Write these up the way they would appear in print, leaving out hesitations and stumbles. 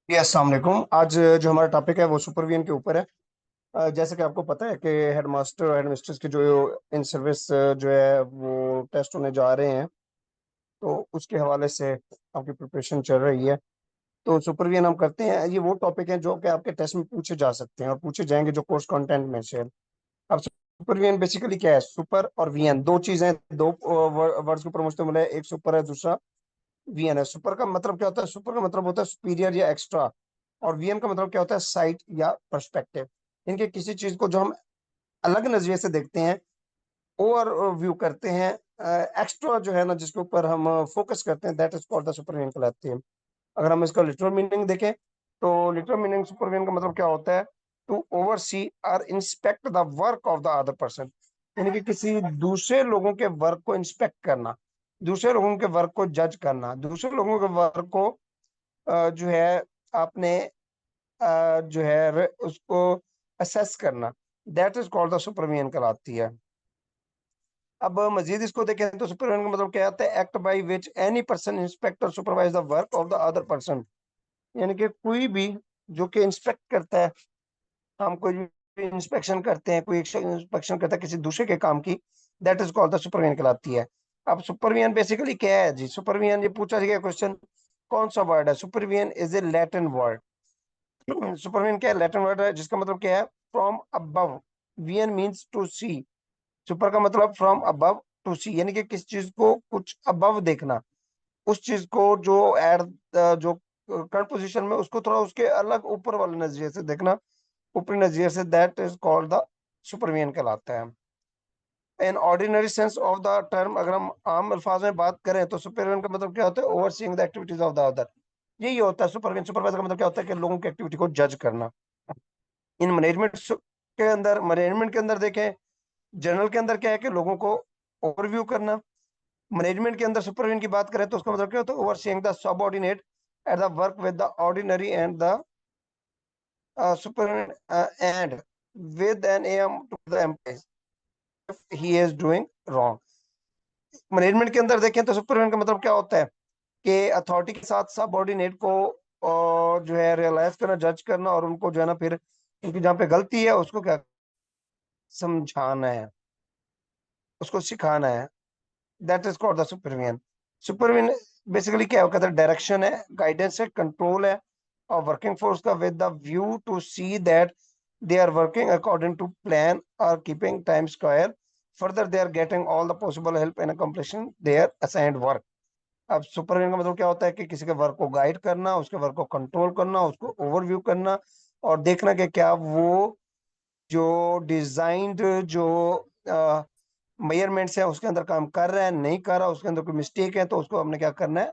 जी अस्सलाम वालेकुम। आज जो हमारा टॉपिक है वो सुपरविजन के ऊपर है। जैसे कि आपको पता है कि हेडमास्टर और हेडमिस्ट्रेस की जो इन सर्विस जो है वो टेस्ट होने जा रहे हैं, तो उसके हवाले से आपकी प्रिपरेशन चल रही है। तो सुपरविजन हम करते हैं, ये वो टॉपिक है जो कि आपके टेस्ट में पूछे जा सकते हैं और पूछे जाएंगे जो कोर्स कंटेंट में से है। अब सुपरविजन बेसिकली क्या है? सुपर और वीएन दो चीजें, दो वर्ड्स के ऊपर मुश्तमिल है। एक सुपर है, दूसरा वीएन है। सुपर का मतलब क्या होता है? सुपर का मतलब होता है सुपीरियर या एक्स्ट्रा, और वीएन का मतलब क्या होता है? साइट या पर्सपेक्टिव। इनके किसी चीज को जो हम अलग नजरिए से देखते हैं, ओवर व्यू करते हैं, एक्स्ट्रा जो है ना, जिसके ऊपर हम फोकस करते हैं, that is called the supervision कहलाती है। अगर हम इसका लिटरल मीनिंग देखें, तो लिटरल मीनिंग सुपरविजन का मतलब क्या होता है? टू ओवरसी और inspect the work of the other person, यानी कि किसी दूसरे लोगों के वर्क को इंस्पेक्ट करना, दूसरे लोगों के वर्क को जज करना, दूसरे लोगों के वर्क को जो है आपने जो है उसको असेस करना, that is called the supervision कहलाती है। अब मजीद इसको देखें तो सुपरविजन का मतलब क्या आता है? Act by which any person inspect और supervise the work of the other person, यानी कि कोई भी जो कि इंस्पेक्ट करता है, हम कोई भी इंस्पेक्शन करते हैं, कोई इंस्पेक्शन करता है किसी दूसरे के काम की, that is called the supervision कहलाती है। अब सुपरविजन बेसिकली क्या है जी? सुपरविजन, ये पूछा गया क्वेश्चन, कौन सा वर्ड है? Supervision is a Latin word. Supervision क्या है? लैटिन वर्ड है जिसका मतलब क्या है? From above. Vision means to see. Super का मतलब फ्रॉम अबव टू सी, यानी कि किस चीज को कुछ अबव देखना, उस चीज को जो एट जो करंट पोजीशन में, उसको थोड़ा उसके अलग ऊपर वाले नजरिए से देखना, ऊपरी नजरिए से, that is called the supervision कहलाता है। In ordinary sense of the term, अगर हम आम अल्फाज में बात करें तो सुपरविजन का मतलब क्या होता है? Overseeing the activities of the other. यही होता है सुपरविजन। सुपरवाइजर का मतलब क्या होता है? कि लोगों की एक्टिविटी को जज करना। इन मैनेजमेंट के अंदर देखें, जनरल के अंदर क्या है? कि लोगों को ओवरव्यू करना। मैनेजमेंट के अंदर सुपरविजन की बात करें तो उसका मतलब क्या होता है? Overseeing the subordinate at the work with the ordinary and the super and with an aim to the employees if he is doing wrong. Management के अंदर देखें तो सुपरविजन का मतलब क्या होता है? कि अथॉरिटी के साथ सबऑर्डिनेट को और जो है रियलाइज करना, जज करना, और उनको जो है ना फिर उनकी जहाँ पे गलती है उसको क्या समझाना है, उसको सिखाना है, that is called the supervision. Supervision basically क्या होता है? डायरेक्शन है, गाइडेंस है, कंट्रोल है, और वर्किंग फोर्स का with the view to see that they are working according to plan or keeping time square. Further, they are getting all the possible help in accomplishing their assigned work. अब supervision का मतलब क्या होता है? कि किसी के वर्क को गाइड करना, उसके वर्क को कंट्रोल करना, उसको ओवरव्यू करना, और देखना कि क्या वो जो डिजाइंड जो मेजरमेंट्स है उसके अंदर काम कर रहा है, नहीं कर रहा, उसके अंदर कोई मिस्टेक है तो उसको हमने क्या करना है?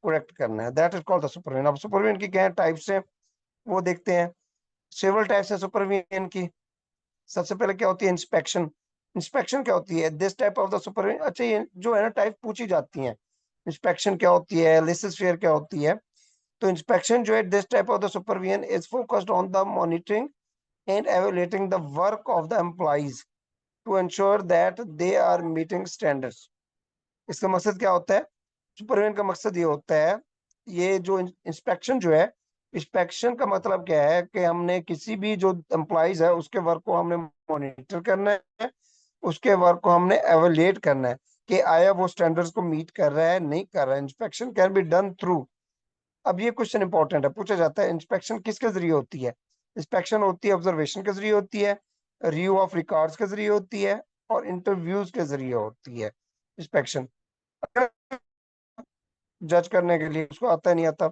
करेक्ट करना है। That is called the supervision. अब सुपरविजन की क्या टाइप्स है वो देखते हैं। सेवरल टाइप्स है सुपरविजन की। सबसे पहले क्या होती है? इंस्पेक्शन। इंस्पेक्शन क्या होती है? This type of the supervision, अच्छा ये जो है ना टाइप पूछी जाती है। इंस्पेक्शन क्या होती है, लेसिस फेयर क्या होती है? तो इंस्पेक्शन जो है, this type of the supervision is focused on the monitoring and evaluating the work of the employees to ensure that they are meeting standards. इसका मकसद क्या होता है? सुपरविजन का मकसद ये होता है, ये जो इंस्पेक्शन जो है, इंस्पेक्शन का मतलब क्या है? कि हमने किसी भी जो एम्प्लॉइज है उसके वर्क को हमने मॉनिटर करना है, उसके वर्क को हमने एवेल्युएट करना है कि आया वो स्टैंडर्ड्स को मीट कर रहा है, नहीं कर रहा है। Inspection can be done through. अब ये क्वेश्चन इंपॉर्टेंट है, पूछा जाता है इंस्पेक्शन किसके जरिए होती है? इंस्पेक्शन होती है ऑब्जर्वेशन के जरिए होती है, रिव्यू ऑफ रिकॉर्ड्स के जरिए होती है, और इंटरव्यूज के जरिए होती है इंस्पेक्शन। जज करने के लिए उसको आता नहीं आता।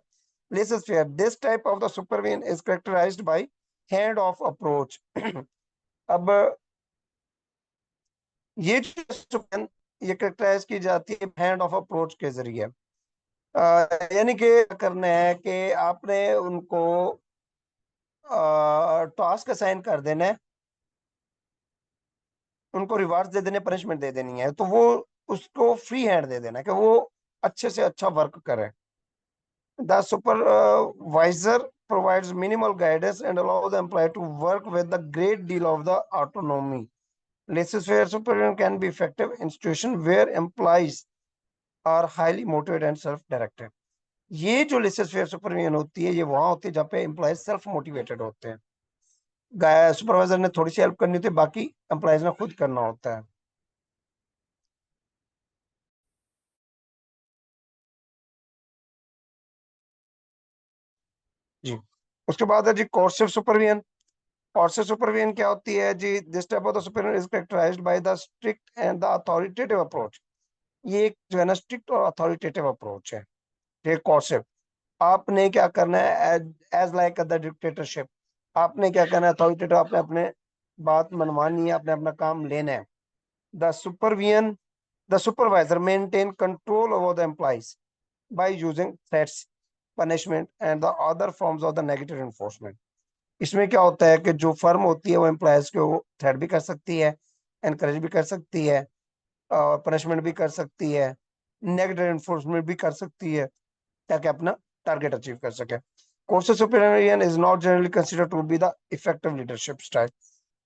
Laissez faire, this type of the supervision is characterised by hand off approach. अब ये जो supervision, ये कैरेक्टराइज की जाती है हैंड ऑफ अप्रोच के जरिए। यानी कि करना है कि आपने उनको टास्क असाइन कर देना है, उनको रिवार्ड दे देने, पनिशमेंट दे देनी है, तो वो उसको फ्री हैंड दे देना है कि वो अच्छे से अच्छा वर्क करे। The supervisor provides minimal guidance and allows the employee to work with a great deal of the autonomy. Laissez-faire supervision can be effective in situations where employees are highly motivated and self-directed. ये जो laces fair supervision होती है, ये वहां होती है जहाँ पे एम्प्लॉयज सेल्फ मोटिवेटेड होते हैं। सुपरवाइजर ने थोड़ी सी हेल्प करनी होती है, बाकी एम्प्लॉयज ने खुद करना होता है। जी। उसके बाद है जी कोर्सिव सुपरविजन। कोर्सिव सुपरविजन क्या होती है जी? This type of the supervision is characterised by the strict and the authoritative approach. ये एक जो है ना स्ट्रिक्ट और अथॉरिटेटिव अप्रोच है। ये कोर्सिव। आपने क्या करना है? As like the dictatorship. आपने क्या करना है? अथॉरिटेटिव, आपने अपने बात मनवानी है, आपने अपना काम लेना है। The supervision, the supervisor maintain control over the employees by using threats, punishment and the other forms of the negative enforcement। इसमें क्या होता है कि जो फर्म होती है वो एम्प्लॉयज को थ्रेट भी कर सकती है, एनकरेज भी कर सकती है, और पनिशमेंट भी कर सकती है, नेगेटिव एनफोर्समेंट भी कर सकती है, ताकि अपना टारगेट अचीव कर सके। Courses supervision is not generally considered to be the effective leadership style.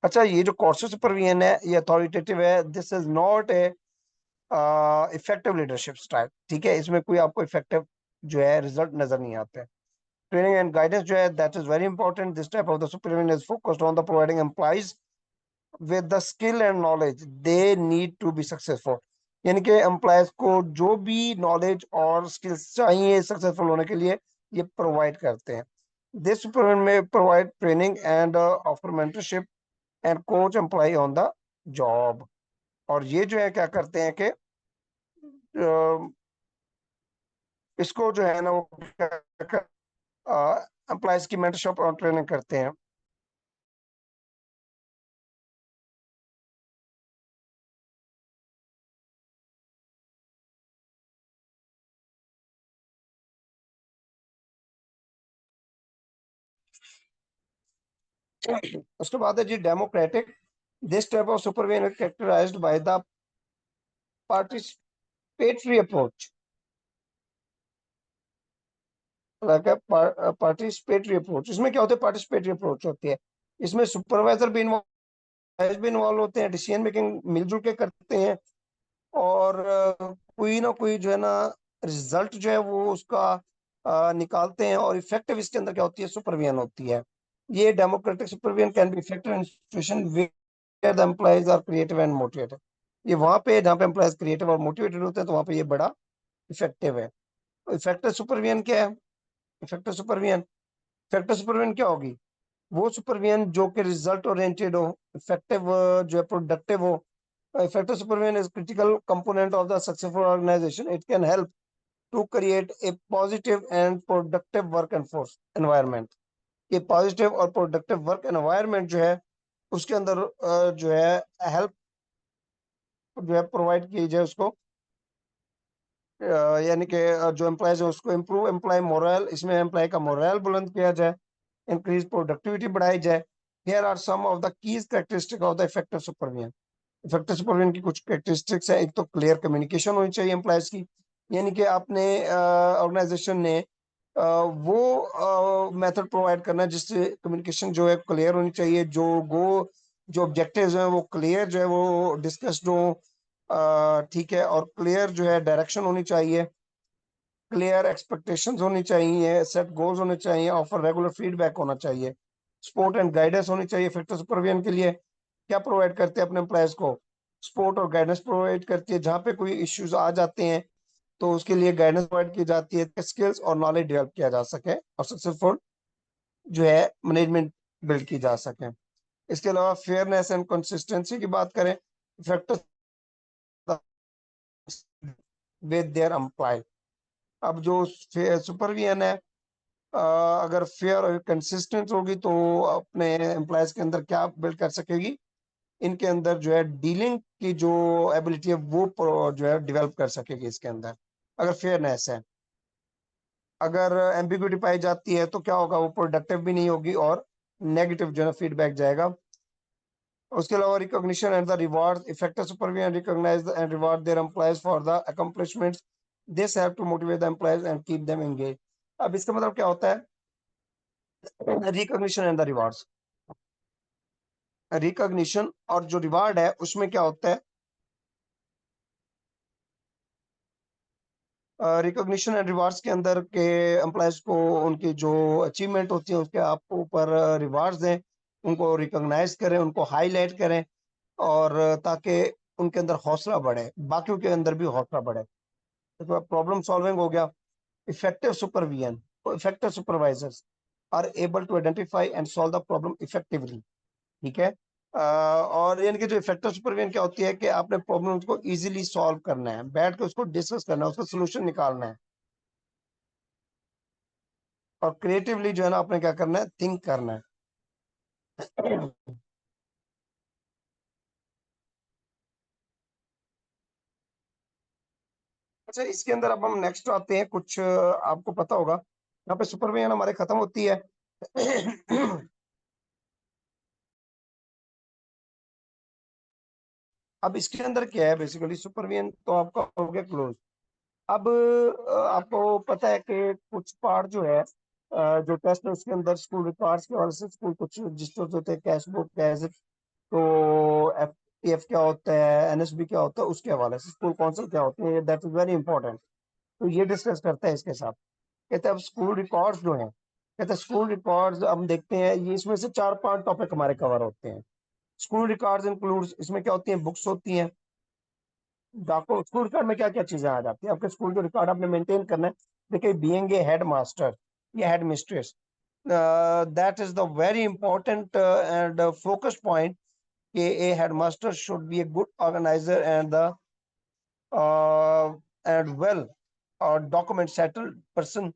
अच्छा, ये जो कोर्सेज सुपरविजन है ये अथॉरिटेटिव है, this is not a effective leadership style. ठीक है, इसमें कोई आपको इफेक्टिव जो है रिजल्ट नजर नहीं आते। ट्रेनिंग एंड गाइडेंस जो है that is very important. This type of the supervision is focused on the providing employees with the skill and knowledge they need to be successful. यानी कि एम्प्लॉयज को जो भी नॉलेज और स्किल्स चाहिए successful होने के लिए, ये प्रोवाइड करते हैं। दिस सुपरविजन में provide training and offer mentorship and coach employ on the job. और ये जो है क्या करते हैं कि इसको जो है ना वो एम्प्लॉयज की मेंटरशिप और ट्रेनिंग करते हैं। उसके बाद है जी democratic. This type of supervision is characterised by the participatory approach. Participatory approach, इसमें क्या होता है? पार्टिसिपेटरी अप्रोच होती है, इसमें सुपरवाइजर भी इन्वॉल्व होते हैं, डिसीजन मेकिंग मिलजुल के करते हैं, और कोई ना कोई जो है ना रिजल्ट जो है वो उसका निकालते हैं। और इफेक्टिव इसके अंदर क्या होती है? सुपरविजन होती है। ये democratic supervision can be effective in situation where the employees are creative and motivated. ये वहां पे जहाँ पे एम्प्लॉइज क्रिएटिव और मोटिवेटेड होते हैं, तो वहां पे ये बड़ा इफेक्टिव है। इफेक्टिव सुपरविजन क्या है? इफेक्टिव सुपरविजन, इफेक्टिव सुपरविजन क्या होगी? वो सुपरविजन जो कि रिजल्ट ओरिएंटेड हो, इफेक्टिव जो है प्रोडक्टिव हो। Effective supervision is critical component of the successful organization. It can help to create a positive and productive work environment। ये पॉजिटिव और प्रोडक्टिव वर्क एनवायरनमेंट जो है उसके अंदर जो है हेल्प जो है प्रोवाइड की जाए उसको, यानी कि जो एम्प्लॉयज है उसको इम्प्रूव एम्प्लॉय मोरल, इसमें एम्प्लॉय का मोरल बुलंद किया जाए, इंक्रीज प्रोडक्टिविटी बढ़ाई जाए। Here are some of the keys characteristic of the effective supervision. Effective supervision की कुछ कैरेक्टरिस्टिक्स है। एक तो क्लियर कम्युनिकेशन होनी चाहिए एम्प्लॉयज की, यानी कि आपने ऑर्गेनाइजेशन ने वो मेथड प्रोवाइड करना है जिससे कम्युनिकेशन जो है क्लियर होनी चाहिए, जो ऑब्जेक्टिव्स हैं वो क्लियर जो है वो डिस्कस्ड हो। ठीक है, और क्लियर जो है डायरेक्शन होनी चाहिए, क्लियर एक्सपेक्टेशंस होनी चाहिए, सेट गोल्स होने चाहिए, ऑफर रेगुलर फीडबैक होना चाहिए, सपोर्ट एंड गाइडेंस होनी चाहिए। इफेक्टिव सुपरविजन के लिए क्या प्रोवाइड करते हैं अपने एम्प्लॉयज को? सपोर्ट और गाइडेंस प्रोवाइड करती है, जहाँ पे कोई इश्यूज आ जाते हैं तो उसके लिए गाइडेंस प्रोवाइड की जाती है, स्किल्स और नॉलेज डेवलप किया जा सके और सक्सेसफुल जो है मैनेजमेंट बिल्ड की जा सके। इसके अलावा फेयरनेस एंड कंसिस्टेंसी की बात करें, इफेक्टिव विद देयर एम्प्लॉय। अब जो सुपरविजन है अगर फेयर और कंसिस्टेंट होगी तो अपने एम्प्लॉयज के अंदर क्या बिल्ड कर सकेगी? इनके अंदर जो है डीलिंग की जो एबिलिटी है वो जो है डेवलप कर सकेगी इसके अंदर, अगर फेयरनेस है। अगर एम्बिग्यूटी पाई जाती है तो क्या होगा? वो प्रोडक्टिव भी नहीं होगी और नेगेटिव जो है फीडबैक जाएगा। उसके अलावा recognition and the reward, effective supervision recognize and reward their employees for the accomplishments. This help to motivate the employees and keep them engage. अब इसका मतलब क्या होता है? Recognition and the rewards, recognition और जो रिवार्ड है उसमें क्या होता है? रिकॉग्निशन एंड रिवार्ड्स के अंदर के एम्प्लॉयज को उनकी जो अचीवमेंट होती है उसके आप ऊपर रिवार्ड्स दें, उनको रिकॉग्नाइज करें, उनको हाईलाइट करें, और ताकि उनके अंदर हौसला बढ़े, बाकियों के अंदर भी हौसला बढ़े। तो प्रॉब्लम सॉल्विंग हो गया। Effective supervision, effective supervisors are able to identify and solve the problem effectively. ठीक है। और यानी कि जो इफेक्टिव सुपरविजन क्या होती है कि आपने प्रॉब्लम को इजीली सॉल्व करना है, बैठ के उसको डिस्कस करना है, उसका सोल्यूशन निकालना है, और क्रिएटिवली जो है ना आपने क्या करना है, थिंक करना है। अच्छा, इसके अंदर अब हम नेक्स्ट आते हैं, कुछ आपको पता होगा यहाँ पे सुपरविजन हमारे खत्म होती है। अब इसके अंदर क्या है, बेसिकली सुपरविजन तो आपका हो गया क्लोज। अब आपको पता है कि कुछ पार्ट जो है, जो टेस्ट है उसके अंदर स्कूल रिकॉर्ड्स के हवाले से स्कूल कुछ रजिस्टर्स होते हैं, कैश बुक कैश, तो एफ क्या होता है, एनएसबी क्या होता है, उसके हवाले से स्कूल काउंसिल क्या होते हैं, दैट इज वेरी इंपॉर्टेंट। तो ये डिस्कस करते हैं इसके साथ। कहते हैं अब स्कूल रिकॉर्ड्स जो हैं, कहते हैं स्कूल रिकॉर्ड्स हम देखते हैं, ये इसमें से 4-5 टॉपिक हमारे कवर होते हैं। स्कूल रिकॉर्ड्स इंक्लूड्स, इसमें क्या होती हैं, बुक्स होती हैं। आपको स्कूल रिकॉर्ड में क्या क्या चीजें आ जाती है, आपके स्कूल के रिकॉर्ड आपने मेंटेन करना है। देखिए, बीइंग ए हेड मास्टर या head mistress, that is the very important and focus point कि a headmaster should be a good organiser and well और डॉक्यूमेंट सेटल्ड पर्सन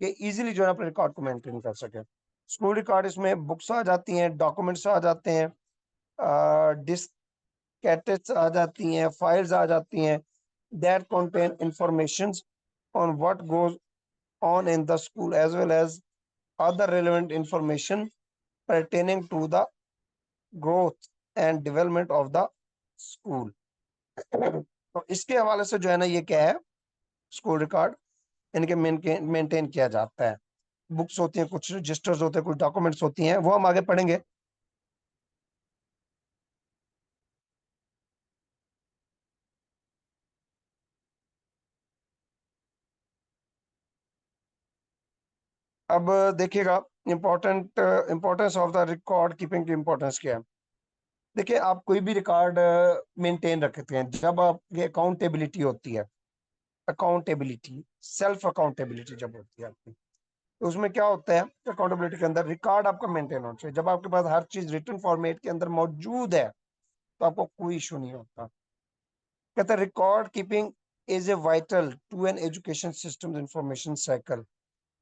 के इजीली जो है अपने रिकॉर्ड को मेंटेन कर सके। स्कूल रिकॉर्ड इसमें बुक्स आ जाती हैं, डॉक्यूमेंट्स आ जाते हैं, डिस्केटेट्स आ जाती हैं, फाइल्स आ जाती हैं, that contain information on what goes on in the school as well as other relevant information pertaining to the growth and development of the school। तो इसके हवाले से जो है ना ये क्या है, स्कूल रिकॉर्ड इनके मेंटेन किया जाता है। बुक्स होती हैं, कुछ रजिस्टर्स होते हैं, कुछ डॉक्यूमेंट्स होती हैं, वो हम आगे पढ़ेंगे। अब देखिएगा, important importance of the record keeping की इंपॉर्टेंस क्या है। देखिए, आप कोई भी रिकॉर्ड मेंटेन रखते हैं जब आपकी अकाउंटेबिलिटी होती है, अकाउंटेबिलिटी, सेल्फ अकाउंटेबिलिटी जब होती है आपकी, तो उसमें क्या होता है, अकाउंटेबिलिटी के अंदर रिकॉर्ड आपका मेंटेन होना चाहिए। जब आपके पास हर चीज रिटन फॉर्मेट के अंदर मौजूद है तो आपको कोई इशू नहीं होता। कहते हैं record keeping is a vital to an education system information cycle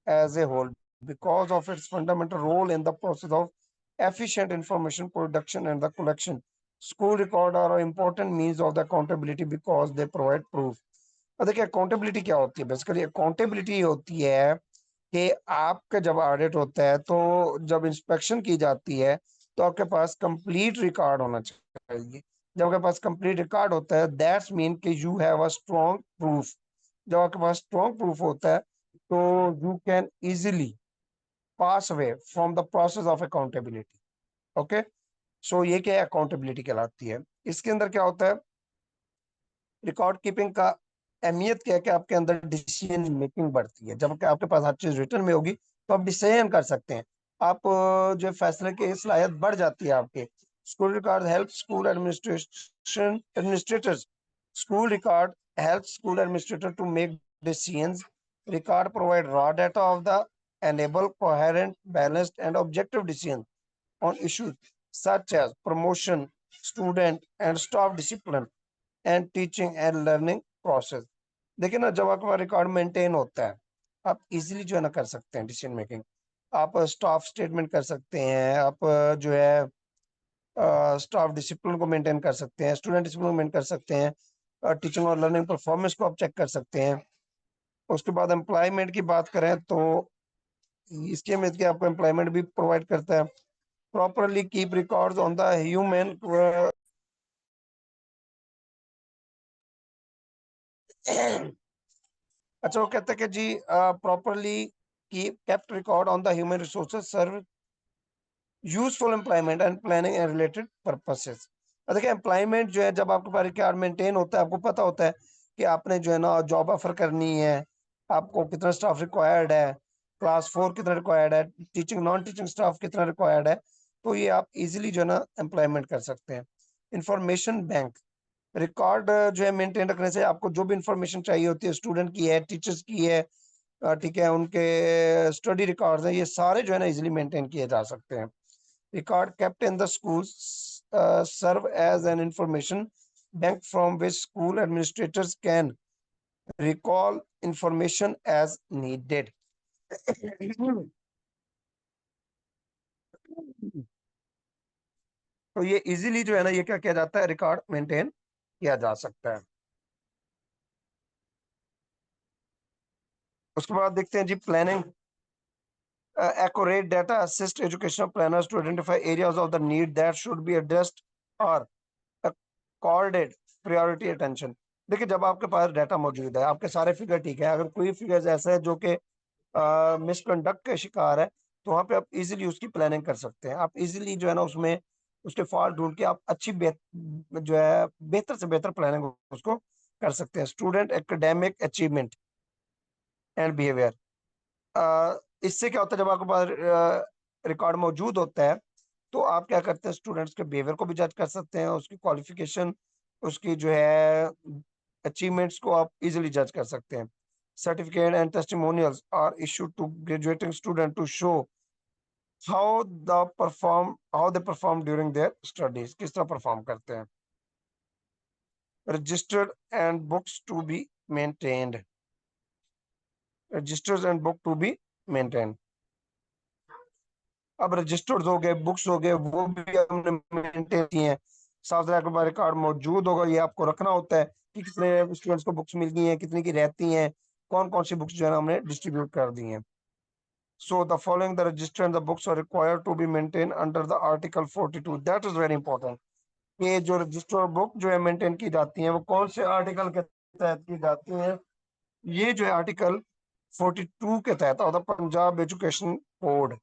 as a whole because of its fundamental role in the process of efficient information production and the collection। School record are an important means of the accountability because they provide proof। अब देखिए, accountability क्या होती है, basically accountability होती है कि आपका जब ऑडिट होता है तो जब इंस्पेक्शन की जाती है तो आपके पास कंप्लीट रिकॉर्ड होना चाहिए। जब आपके पास कंप्लीट रिकॉर्ड होता है दैट्स मीन कि you have a strong proof. जब आपके पास स्ट्रॉन्ग प्रूफ होता है तो you can easily pass away from the process of accountability. Okay, so ये क्या है, अकाउंटेबिलिटी कहलाती है। इसके अंदर क्या होता है, रिकॉर्ड कीपिंग का अहमियत क्या है कि आपके अंदर डिसीजन मेकिंग बढ़ती है। जब आपके पास हर चीज रिटर्न में होगी तो आप डिसीजन कर सकते हैं, आप जो फैसले की सलाहियत बढ़ जाती है आपके। School record help school administration administrators, school record help school administrator to make decisions. Record provide raw data of the enable coherent, balanced, and objective decision on issues such as promotion, student and staff discipline, and teaching and learning process। देखिए ना, जब आपका record maintain होता है आप easily जो है ना कर सकते हैं डिसीजन मेकिंग। आप स्टाफ स्टेटमेंट कर सकते हैं, आप जो है स्टाफ डिसिप्लिन को मेंटेन कर सकते हैं, स्टूडेंट डिसिप्लिन को मेंटेन कर सकते हैं, टीचिंग और लर्निंग परफॉर्मेंस को आप चेक कर सकते हैं। उसके बाद एम्प्लॉयमेंट की बात करें तो इसके में कि आपको एम्प्लॉयमेंट भी प्रोवाइड करता है। Properly keep records on the human. अच्छा, वो कहते हैं कि जी properly keep kept record on the human resources serve useful employment and planning and related purposes. देखिए, एम्प्लॉयमेंट जो है जब आपके पास रिकॉर्ड मेंटेन होता है, आपको पता होता है कि आपने जो है ना जॉब ऑफर करनी है, आपको कितना स्टाफ रिक्वायर्ड है, क्लास 4 कितना रिक्वायर्ड है, टीचिंग नॉन टीचिंग स्टाफ कितना रिक्वायर्ड है, तो ये आप इजीली जो है ना एम्प्लॉयमेंट कर सकते हैं। इंफॉर्मेशन बैंक, रिकॉर्ड जो है मेंटेन रखने से आपको जो भी इंफॉर्मेशन चाहिए होती है, स्टूडेंट की है, टीचर्स की है, ठीक है, उनके स्टडी रिकॉर्ड्स हैं, ये सारे जो है ना इजीली मेंटेन किए जा सकते हैं। Record kept in the schools serve as an information bank from which school administrators can recall information as needed. तो ये इजीली जो है ना ये क्या किया जाता है, रिकॉर्ड मेंटेन किया जा सकता है। उसके बाद देखते हैं जी planning. Accurate data assist educational planners to identify areas of the need that should be addressed or accorded priority attention। देखिए, जब आपके पास डाटा मौजूद है, आपके सारे फिगर ठीक है, अगर कोई फिगर ऐसा है जो कि मिसकंडक्ट का शिकार है, तो वहां पे आप इजीली उसकी प्लानिंग कर सकते हैं। आप इजीली जो है ना उसमें उसके फॉल्ट ढूंढ के आप अच्छी जो है बेहतर से बेहतर प्लानिंग उसको कर सकते हैं। Student academic achievement and behaviour, इससे क्या होता है, जब आपके पास रिकॉर्ड मौजूद होता है तो आप क्या करते हैं, स्टूडेंट्स के बिहेवियर को भी जज कर सकते हैं, उसकी क्वालिफिकेशन, उसकी जो है अचीवमेंट्स को आप इजीली जज कर सकते हैं। Certificate and testimonials are issued to graduating student to show how they perform during their studies, किस तरह परफॉर्म करते हैं। Registered and books to be maintained, registers and book to be maintained. अब रजिस्टर्ड हो गए, बुक्स हो गए, वो भी हमने मेंटेन किए हैं। साफ सुथरा के रिकॉर्ड मौजूद होगा, ये आपको रखना होता है कि कितने स्टूडेंट्स को बुक्स मिल गई हैं, कितनी की रहती हैं, कौन कौन सी बुक्स जो है ना हमने डिस्ट्रीब्यूट कर दी हैं। So the following the register and the books are required to be maintained under the article 42, that is very important। ये जो रजिस्टर और बुक जो है मेंटेन की जाती हैं वो कौन से आर्टिकल के तहत की जाती हैं, ये जो है आर्टिकल 42 के तहत और पंजाब एजुकेशन कोड,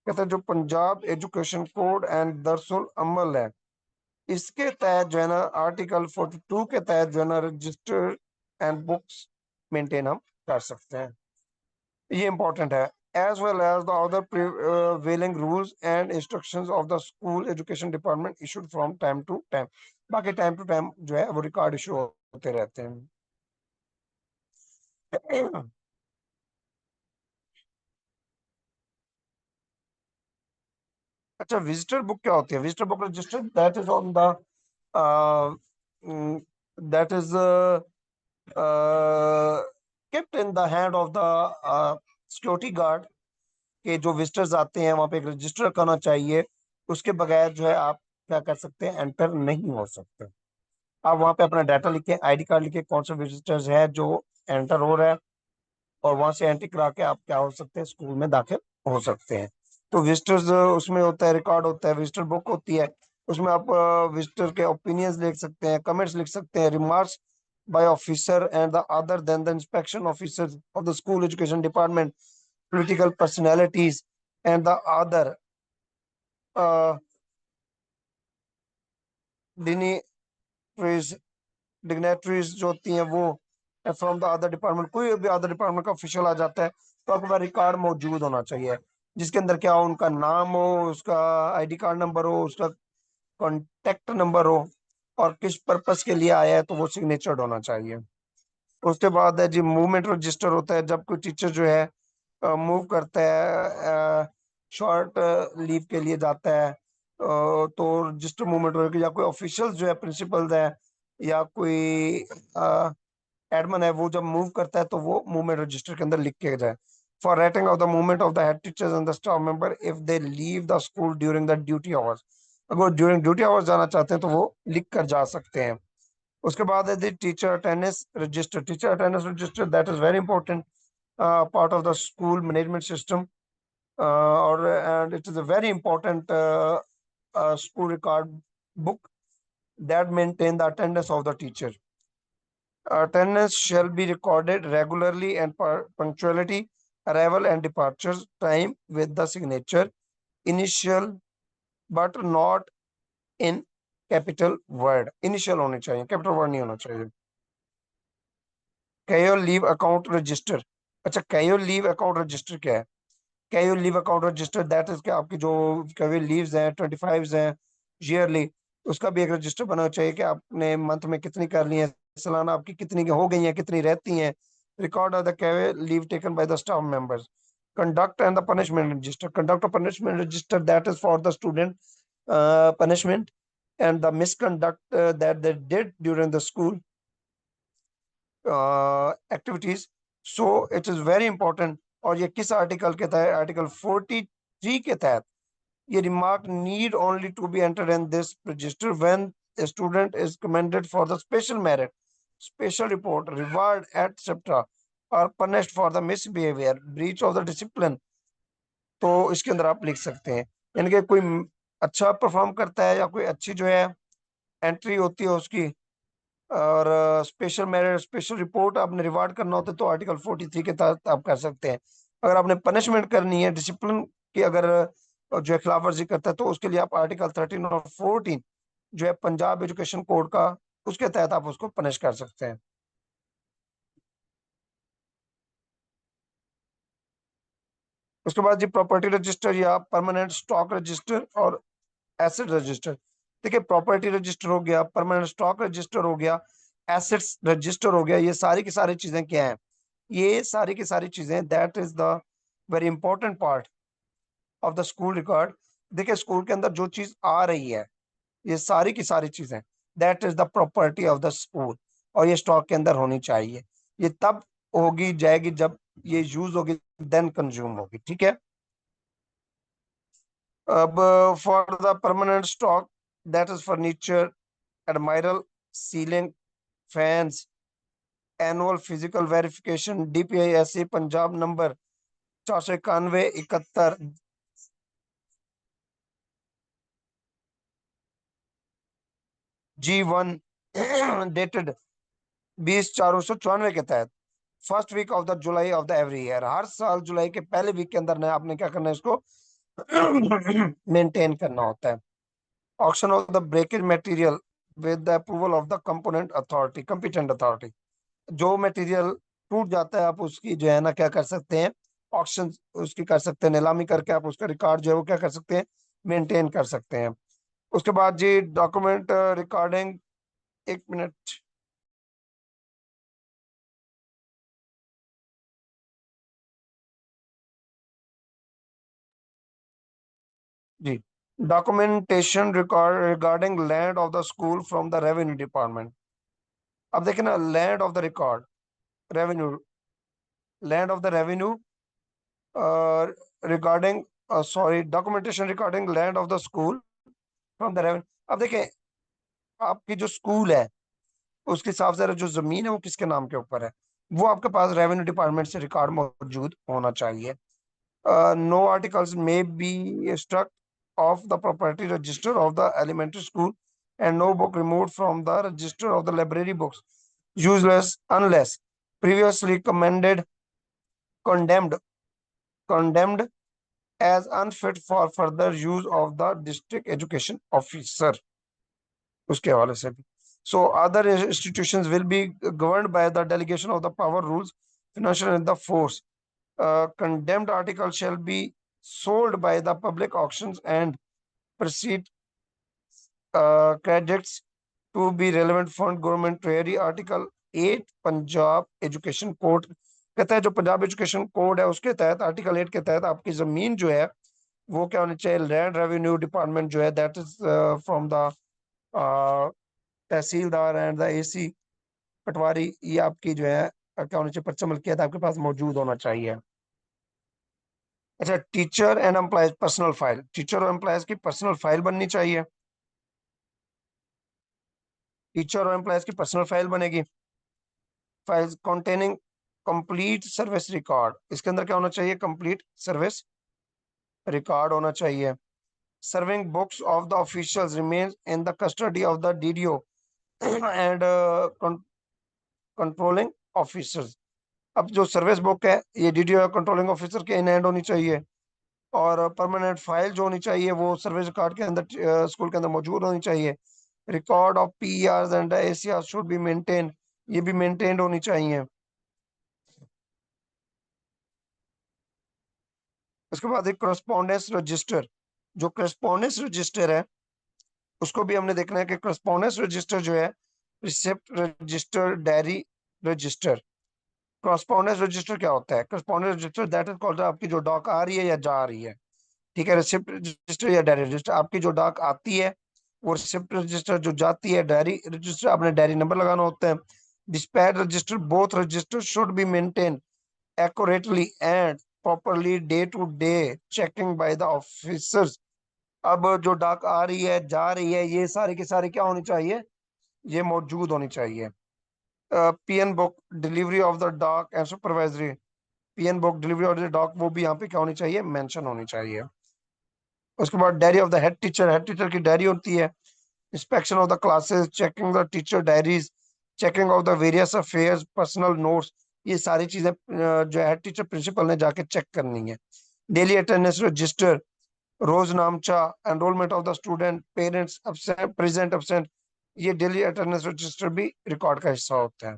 कहते हैं जो पंजाब एजुकेशन कोड एंड दरसुल अमल है, इसके तहत जो है ना आर्टिकल 42 के तहत जो है ना रजिस्टर एंड बुक्स मेंटेन हम कर सकते हैं। ये इंपॉर्टेंट है। As well as the other prevailing rules and instructions of the school education department issued from time to time, बाकी टाइम टू टाइम जो है वो रिकॉर्ड इशू होते रहते हैं। अच्छा, विजिटर बुक क्या होती है? Visitor book register that is on the that is kept in the hand of the security guard, के जो विजिटर्स आते हैं वहां पे एक रजिस्टर करना चाहिए, उसके बगैर जो है आप क्या कर सकते हैं, एंटर नहीं हो सकते। आप वहां पे अपना डाटा लिखे, आईडी कार्ड लिखे, कौन से विजिटर्स है जो एंटर हो रहा है, और वहां से एंट्री करा के आप क्या हो सकते हैं, स्कूल में दाखिल हो सकते हैं। तो विजिटर्स उसमें होता है, रिकॉर्ड होता है, विजिटर बुक होती है, उसमें आप विजिटर के ओपिनियंस लिख सकते हैं, कमेंट्स लिख सकते हैं, remarks by officer and the other than the inspection officers of the school education department, political personalities and the other uh, dignitaries dignitaries जो होती हैं वो फ्रॉम द अदर डिपार्टमेंट, कोई भी अदर डिपार्टमेंट का ऑफिशियल आ जाता है तो आपके पास रिकॉर्ड मौजूद होना चाहिए, जिसके अंदर क्या हो, उनका नाम हो, उसका आईडी कार्ड नंबर हो, उसका कॉन्टेक्ट नंबर हो, और किस पर्पस के लिए आया है तो वो सिग्नेचर्ड होना चाहिए। उसके बाद है जी मूवमेंट रजिस्टर होता है, जब कोई टीचर जो है मूव करता है, शॉर्ट लीव के लिए जाता है, तो रजिस्टर मूवमेंट होगी, या कोई ऑफिशियल जो है प्रिंसिपल है या कोई एडमन है, वो जब मूव करता है तो वो मूवमेंट रजिस्टर के अंदर लिख के जाए। For writing of the movement of the head teachers and the staff member if they leave the school during the duty hours, अगर ड्यूरिंग ड्यूटी आवर्स जाना चाहते हैं तो वो लिख कर जा सकते हैं। उसके बाद है the teacher attendance register, teacher attendance register that is very important part of the school management system, और and it is a very important school record book that maintain the attendance of the teacher. Attendance shall be recorded regularly and punctuality, arrival and departures time with the signature, initial but not in capital word, initial होने चाहिए, capital word नहीं होना चाहिए। Care leave account register, अच्छा, casual leave account register क्या है? Casual leave account register that is कि आपकी जो कैजुअल लीव्स हैं 25 हैं ईयरली, उसका भी एक रजिस्टर बना चाहिए कि आपने मंथ में कितनी कर ली है, सालाना आपकी कितनी हो गई हैं, कितनी रहती हैं। Record of the casual leave taken by the staff members. Conduct and the punishment register, conduct of punishment register that is for the student punishment and the misconduct that they did during the school activities. So it is very important. और ये किस article के तहत? Article 43 के तहत ये remark need only to be entered in this register when a student is commended for the special merit, special report, reward, etc. or punished for the misbehavior, breach of the discipline. तो इसके अंदर आप लिख सकते हैं, यानी कि कोई अच्छा परफॉर्म करता है या कोई अच्छी जो है एंट्री होती है उसकी, और स्पेशल मेरिट, स्पेशल रिपोर्ट आपने रिवार्ड करना होता है तो आर्टिकल 43 के तहत आप कर सकते हैं। अगर आपने पनिशमेंट करनी है, डिसिप्लिन की अगर जो है खिलाफ वर्जी करता है, तो उसके लिए आप आर्टिकल 13 और 14 जो है पंजाब एजुकेशन कोड का, उसके तहत आप उसको पनिश कर सकते हैं। उसके बाद जी प्रॉपर्टी रजिस्टर या परमानेंट स्टॉक रजिस्टर और एसेट रजिस्टर। देखिए, प्रॉपर्टी रजिस्टर हो गया, परमानेंट स्टॉक रजिस्टर हो गया, एसेट्स रजिस्टर हो गया, ये सारी की सारी चीजें क्या हैं? ये सारी की सारी चीजें that is the very important part of the school record. देखिए, स्कूल के अंदर जो चीज आ रही है, ये सारी की सारी चीजें that is the property of the school, और ये स्टॉक के अंदर होनी चाहिए। ये तब होगी जाएगी जब ये यूज होगी, देन कंज्यूम होगी, ठीक है। अब for the permanent stock that is furniture, admiral, ceiling fans, annual physical verification, DPISA Punjab number 491 71 G1 dated 20/4/94 के तहत first week of the July of the every year, हर साल जुलाई के पहले वीक के अंदर ने आपने क्या करना है, इसको मेंटेन करना होता है। Auction of the breakage material with the approval of the component authority, competent authority. जो मटेरियल टूट जाता है, आप उसकी जो है ना क्या कर सकते हैं, ऑक्शन उसकी कर सकते हैं, नीलामी करके आप उसका रिकॉर्ड जो है वो क्या कर सकते हैं, मेंटेन कर सकते हैं। उसके बाद जी डॉक्यूमेंट रिकॉर्डिंग, एक मिनट जी, documentation record regarding land of the school from the revenue department. अब देखें ना, land of the record revenue, land of the revenue regarding, sorry, documentation regarding land of the school from the revenue. अब देखें, आपकी जो school है उसके हिसाब से जो जमीन है वो किसके नाम के ऊपर है, वो आपके पास रेवेन्यू डिपार्टमेंट से रिकॉर्ड मौजूद होना चाहिए। No articles may be struck off the property register of the elementary school and no book remove from the register of the library books useless unless previously condemned condemned as unfit for further use of the district education officer, उसके हवाले से भी। So other institutions will be governed by the delegation of the power rules financial in the force. Condemned articles shall be sold by the public auctions and proceed credits to be relevant fund government treasury। Article 8 Punjab education code कहता है, जो Punjab education code है उसके तहत article 8 के तहत आपकी जमीन जो है वो क्या होनी चाहिए, लैंड रेवेन्यू डिपार्टमेंट जो है that is from the tehsildar and the AC पटवारी, ये आपकी जो है क्या होना चाहिए, पर्चा मलकियत आपके पास मौजूद होना चाहिए। अच्छा, teacher and employees personal file, teacher और एम्प्लॉयज की पर्सनल फाइल बननी चाहिए। टीचर और एम्प्लॉयज की पर्सनल फाइल बनेगी। Files containing complete service record, इसके अंदर क्या होना चाहिए, कंप्लीट सर्विस रिकॉर्ड होना चाहिए। Serving books of the officials remain in the custody of the DDO and controlling officers. अब जो सर्विस बुक है ये DDO कंट्रोलिंग ऑफिसर के इन हैंड होनी चाहिए, और परमानेंट फाइल जो होनी चाहिए वो सर्विस रिकॉर्ड के अंदर स्कूल के अंदर मौजूद होनी चाहिए। Record of PERs and ACRs should be maintain, ये भी मेंटेन्ड होनी चाहिए। उसके बाद एक करस्पॉन्डेंस रजिस्टर, जो करस्पॉन्डेंस रजिस्टर है उसको भी हमने देखना है कि करस्पॉन्डेंस रजिस्टर जो है, receipt register, diary register. Correspondence register क्या होता है? Correspondence register that is called, आपकी जो डॉक आ रही है या जा रही है, ठीक है, रिसिप्ट रजिस्टर या डायरी रजिस्टर। आपकी जो डाक आती है वो रिसिप्ट रजिस्टर, जो जाती है डायरी रजिस्टर, आपने डायरी नंबर लगाना होता है। Dispatch register, both register should be maintain accurately and properly day to day checking by the officers। अब जो डाक आ रही है जा रही है, ये सारी की सारी क्या होनी चाहिए? ये मौजूद होनी चाहिए। PN book delivery of the dak and supervisory, PN book delivery of the dak वो भी यहाँ पे क्या होनी चाहिए? मेंशन होनी चाहिए। उसके बाद diary of the head teacher, head teacher की डायरी होती है। Inspection of the classes, checking the teacher diaries, checking of the various affairs, personal notes, ये सारी चीजें जो हेड टीचर प्रिंसिपल ने जाके चेक करनी है। डेली अटेंडेंस रजिस्टर, रोज नामचा, enrolment of the student, parents absent, present absent, ये डेली अटेंडेंस रजिस्टर भी रिकॉर्ड का हिस्सा होता है।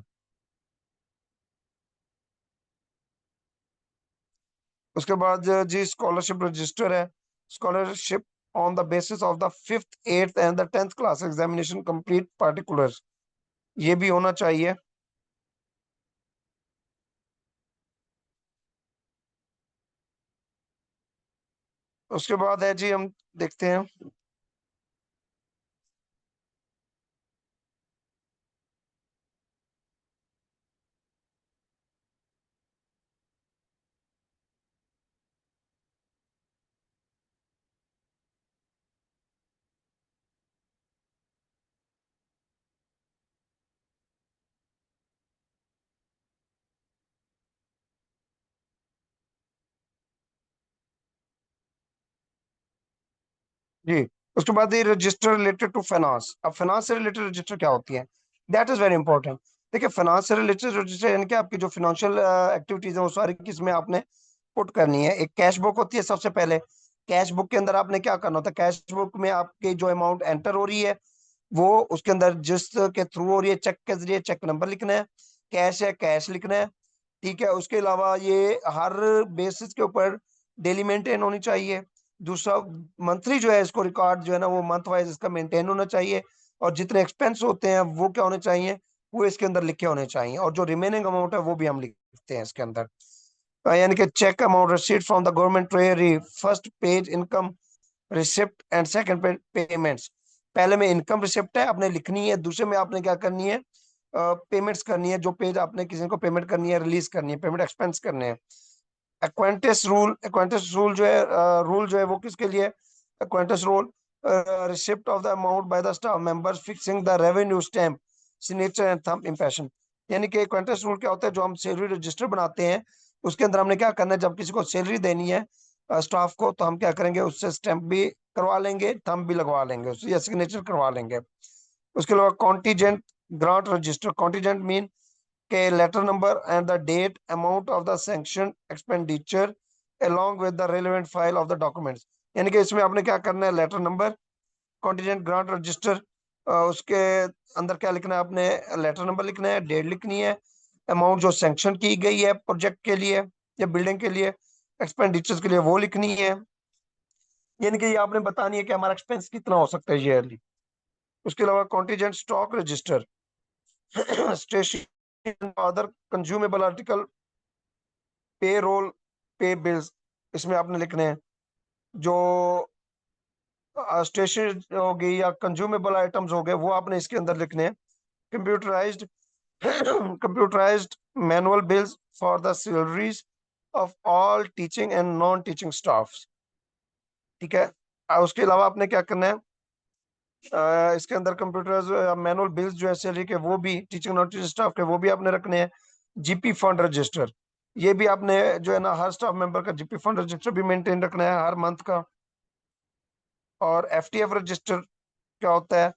उसके बाद जी स्कॉलरशिप रजिस्टर है। Scholarship on the basis of the fifth, eighth and the tenth class examination complete particulars, ये भी होना चाहिए। उसके बाद है जी, हम देखते हैं जी। उसके बाद ये रजिस्टर रिलेटेड टू फाइनेंस। अब फाइनेंस से रिलेटेड रजिस्टर क्या होती है? That is very important. देखिए, फाइनेंस से रिलेटेड रजिस्टर यानी कि आपकी जो फाइनेंशियल एक्टिविटीज है वो सारी किसमें आपने पुट करनी है। एक कैश बुक होती है सबसे पहले। कैश बुक के अंदर आपने क्या करना होता है? कैश बुक में आपकी जो अमाउंट एंटर हो रही है वो उसके अंदर जिस के थ्रू हो रही है, चेक के जरिए चेक नंबर लिखना है, कैश है कैश लिखना है, ठीक है। उसके अलावा ये हर बेसिस के ऊपर डेली मेंटेन होनी चाहिए। दूसरा, मंथली जो है इसको रिकॉर्ड जो है ना वो मंथ वाइज इसका मेंटेन होना चाहिए। और जितने एक्सपेंस होते हैं वो क्या होने चाहिए? वो इसके अंदर लिखे होने चाहिए। और जो रिमेनिंग अमाउंट है वो भी हम लिखते हैं इसके अंदर। यानी कि cheque amount receipt from the government treasury, first page income receipt and second payments. पहले में इनकम रिसिप्ट है आपने लिखनी है, दूसरे में आपने क्या करनी है? पेमेंट्स करनी है। जो पेज आपने किसी को पेमेंट करनी है, रिलीज करनी है, पेमेंट एक्सपेंस करने हैं। एक्वेंटेस रूल, एक्वेंटेस रूल जो है रूल जो है वो किसके लिए? Acquittance rule, receipt of the amount by the staff members fixing the revenue stamp, signature and thumb impression. यानी कि एक्वेंटेस रूल क्या होता है? जो हम सैलरी रजिस्टर बनाते हैं उसके अंदर हमने क्या करना है, जब किसी को सैलरी देनी है स्टाफ को, तो हम क्या करेंगे? उससे स्टैम्प भी करवा लेंगे, थंब भी लगवा लेंगे उससे, या सिग्नेचर करवा लेंगे। उसके अलावा contingent grant register, contingent mean के letter number and the date amount of the sanction expenditure along with the relevant file of the documents। यानी कि इसमें आपने क्या करना है? Letter number, contingent grant register, उसके अंदर क्या लिखना है आपने? लेटर नंबर लिखना है, डेट लिखनी है, अमाउंट जो सैंक्शन की गई है प्रोजेक्ट के लिए या बिल्डिंग के लिए, एक्सपेंडिचर्स के लिए वो लिखनी है। यानी कि ये आपने बतानी है कि हमारा एक्सपेंस कितना हो सकता है ईयरली। उसके अलावा contingent stock register, station other consumable article, पे रोल, पे बिल्स, इसमें आपने लिखने हैं। जो स्टेशन हो गई या कंज्यूमेबल आइटम्स हो गए वो आपने इसके अंदर लिखने हैं। Computerised computerised manual bills for the salaries of all teaching and non teaching staff, ठीक है। उसके अलावा आपने क्या करना है? इसके अंदर कंप्यूटर मैनुअल बिल्स जो है सैलरी के वो भी, टीचिंग नॉन टीचिंग स्टाफ के वो भी आपने रखने हैं। जीपी फंड रजिस्टर, ये भी आपने जो है ना हर स्टाफ मेंबर का जीपी फंड रजिस्टर भी मेंटेन रखना है हर मंथ का। और एफटीएफ रजिस्टर क्या होता है?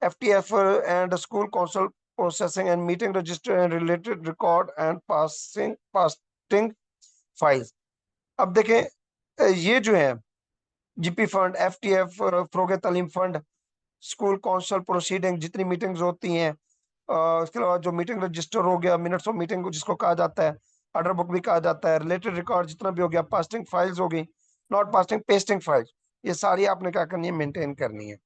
FTF and school council processing and meeting register and related record and passing files. अब देखें, ये जो है जीपी फंड, एफटीएफ, फरोग तालीम फंड, स्कूल काउंसिल प्रोसीडिंग, जितनी मीटिंग्स होती हैं, उसके अलावा जो मीटिंग रजिस्टर हो गया, मिनट्स ऑफ मीटिंग जिसको कहा जाता है, ऑर्डर बुक भी कहा जाता है, रिलेटेड रिकॉर्ड जितना भी हो गया, पास्टिंग फाइल्स हो गई, नॉट पास्टिंग पेस्टिंग फाइल्स, ये सारी आपने क्या करनी है, मेंटेन करनी है।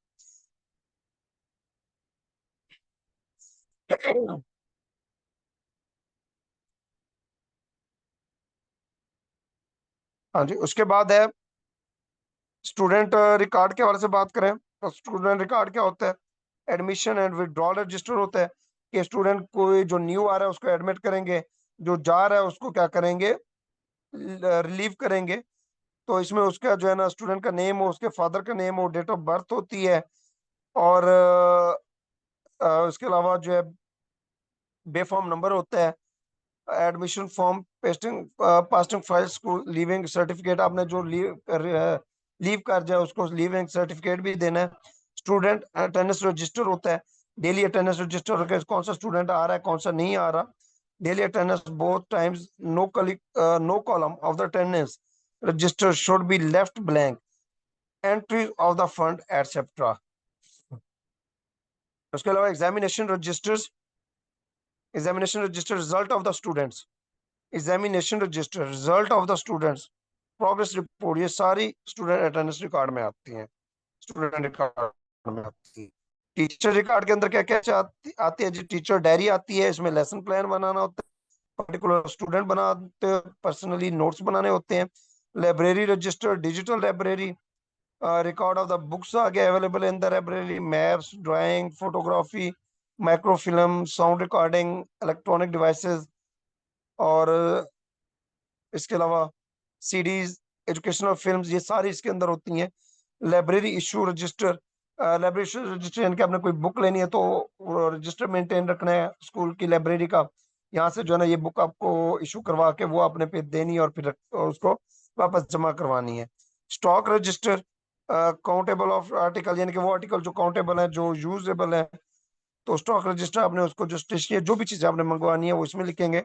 हाँ जी, उसके बाद है स्टूडेंट रिकॉर्ड के हवाले से बात करें तो स्टूडेंट रिकॉर्ड क्या होता है? एडमिशन एंड विड्रॉल रजिस्टर होता है कि स्टूडेंट कोई जो न्यू आ रहा है उसको एडमिट करेंगे, जो जा रहा है उसको क्या करेंगे, रिलीव करेंगे। तो इसमें उसका जो है ना स्टूडेंट का नेम हो, उसके फादर का नेम हो, डेट ऑफ बर्थ होती है, और उसके अलावा जो है बेफॉर्म नंबर होता है, admission form, pasting pasting file, school leaving certificate, आपने जो लीव कर जाए उसको लीविंग सर्टिफिकेट भी देना है। स्टूडेंट अटेंडेंस रजिस्टर होता है, डेली अटेंडेंस रजिस्टर होकर कौन सा स्टूडेंट आ रहा है कौन सा नहीं आ रहा। Daily attendance both times, no column of the attendance register should be left blank, entry of the fund etcetera. उसके अलावा examination register result of the students, examination register result of the students, progress report, ये सारी student attendance record में आती हैं, student record में आती है। टीचर रिकॉर्ड के अंदर क्या क्या आती है जी? टीचर डायरी आती है, इसमें लेसन प्लान बनाना होता है, पर्टिकुलर स्टूडेंट बनाते हैं, पर्सनली नोट्स बनाने होते हैं। Library register, digital library, record of the books आ गया available in the library, maps, drawing, photography, microfilm, sound recording, electronic devices, और इसके अलावा सीडीज, एजुकेशनल फिल्म्स, ये सारी इसके अंदर होती हैं। Library issue register, library issue register यानी कि आपने कोई बुक लेनी है तो रजिस्टर मेंटेन रखना है स्कूल की लाइब्रेरी का, यहाँ से जो है ना ये बुक आपको इशू करवा के वो आपने पे देनी है और फिर उसको वापस जमा करवानी है। Stock register, countable of article, यानी कि वो आर्टिकल जो काउंटेबल है, जो यूजेबल है, तो स्टॉक रजिस्टर आपने उसको जो स्टेशनरी जो भी चीजें आपने मंगवानी है वो इसमें लिखेंगे।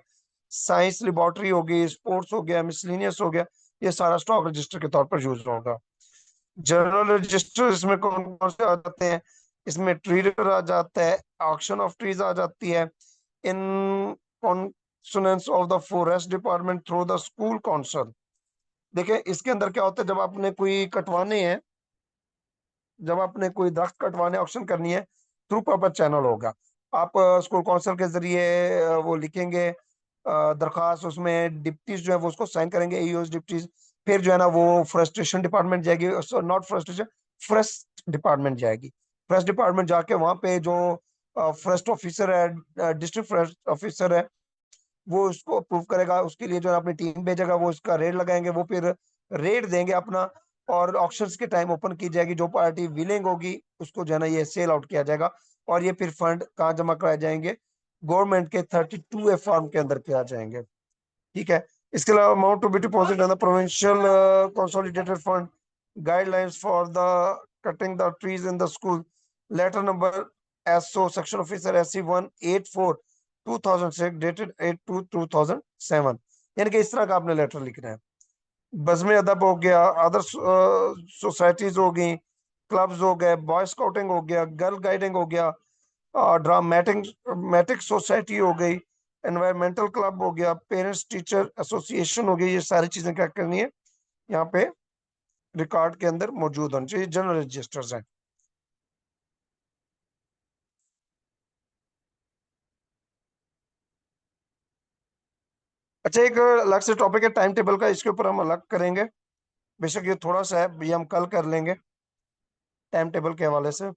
साइंस लेबोरेटरी हो गई, स्पोर्ट्स हो गया, मिसलिनियस हो गया, ये सारा स्टॉक रजिस्टर के तौर पर यूज होगा। जनरल रजिस्टर इसमें कौन कौन से आ जाते हैं? इसमें ट्री रेटर आ जाता है, ऑक्शन ऑफ ट्रीज आ जाती है, in consonance of the forest department through the school council. देखिए इसके अंदर क्या होता है, जब आपने कोई कटवाने हैं, जब आपने कोई दरख्त कटवाने ऑक्शन करनी है, थ्रू प्रॉपर चैनल होगा। आप स्कूल काउंसिल के जरिए वो लिखेंगे दरखास्त, उसमें डिप्टीज जो है वो उसको साइन करेंगे, ईओस डिप्टीज। फिर जो है ना वो फ्रस्ट्रेशन डिपार्टमेंट जाएगी, नॉट फ्रस्ट्रेशन, फॉरेस्ट डिपार्टमेंट जाएगी। फॉरेस्ट डिपार्टमेंट जाके वहाँ पे जो फॉरेस्ट ऑफिसर है, डिस्ट्रिक्ट फॉरेस्ट ऑफिसर है, वो उसको अप्रूव करेगा, उसके लिए जो है अपनी टीम भेजेगा, वो उसका रेट लगाएंगे, वो फिर रेट देंगे अपना, और ऑक्शंस के टाइम ओपन की जाएगी, जो पार्टी विलिंग होगी उसको जो है ना ये सेल आउट किया जाएगा, और ये फिर फंड कहाँ जमा कराए जाएंगे? गवर्नमेंट के 32A फॉर्म के अंदर किया जाएंगे। ठीक है। इसके अलावा amount to be deposit in the provincial consolidated fund, guidelines for the cutting the trees in the school, letter number SO section officer SC184/2006 dated 8/2/2007, यानी कि इस तरह का आपने लेटर लिखना है। बज़्म अदब हो गया, अदर सोसाइटीज हो गई, क्लब्स हो गए, बॉय स्काउटिंग हो गया, गर्ल गाइडिंग हो गया, ड्रामेटिक मैटिक सोसाइटी हो गई, एनवायरमेंटल क्लब हो गया, पेरेंट्स टीचर एसोसिएशन हो गई, ये सारी चीजें क्या करनी है यहाँ पे रिकॉर्ड के अंदर मौजूद होनी चाहिए, जनरल रजिस्टर्स हैं। अच्छा, एक अलग से टॉपिक है टाइम टेबल का, इसके ऊपर हम अलग करेंगे, बेशक ये थोड़ा सा है, ये हम कल कर लेंगे टाइम टेबल के हवाले से।